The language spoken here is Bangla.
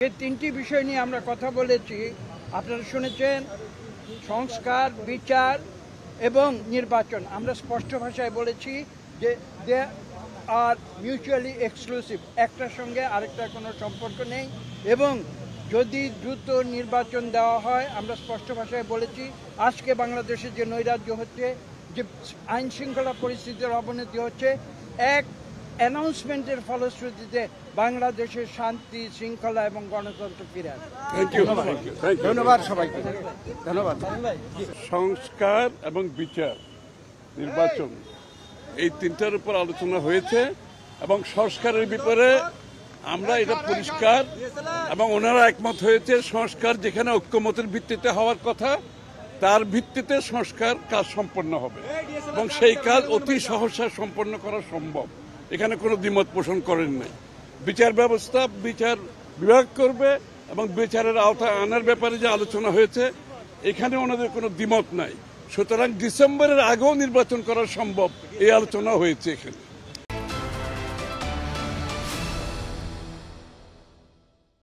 এই তিনটি বিষয় নিয়ে আমরা কথা বলেছি। আপনারা শুনেছেন, সংস্কার, বিচার এবং নির্বাচন। আমরা স্পষ্ট ভাষায় বলেছি যে দে আর মিউচুয়ালি এক্সক্লুসিভ, একটার সঙ্গে আরেকটার কোনো সম্পর্ক নেই। এবং যদি দ্রুত নির্বাচন দেওয়া হয়, আমরা স্পষ্ট ভাষায় বলেছি আজকে বাংলাদেশে যে নৈরাজ্য হচ্ছে, যে আইন শৃঙ্খলা পরিস্থিতির অবনতি হচ্ছে, এক অ্যানাউন্সমেন্টের ফলশ্রুতিতে বাংলাদেশের শান্তি, শৃঙ্খলা এবং গণতন্ত্র ফিরে আসে। ধন্যবাদ সবাইকে। ধন্যবাদ। সংস্কার এবং বিচার, নির্বাচন, এই তিনটার উপর আলোচনা হয়েছে এবং সংস্কারের ব্যাপারে আমরা এটা পরিষ্কার এবং ওনারা একমত হয়েছে। সংস্কার যেখানে ঐক্যমতের ভিত্তিতে হওয়ার কথা, তার ভিত্তিতে সংস্কার কাজ সম্পন্ন হবে এবং সেই কাজ অতি সহসা সম্পন্ন করা সম্ভব। এখানে কোনো দ্বিমত পোষণ করেন নাই। বিচার ব্যবস্থা বিচার বিভাগ করবে এবং বিচারের আওতায় আনার ব্যাপারে যে আলোচনা হয়েছে, এখানে ওনাদের কোনো দ্বিমত নাই। সুতরাং ডিসেম্বরের আগেও নির্বাচন করা সম্ভব, এই আলোচনা হয়েছে এখানে।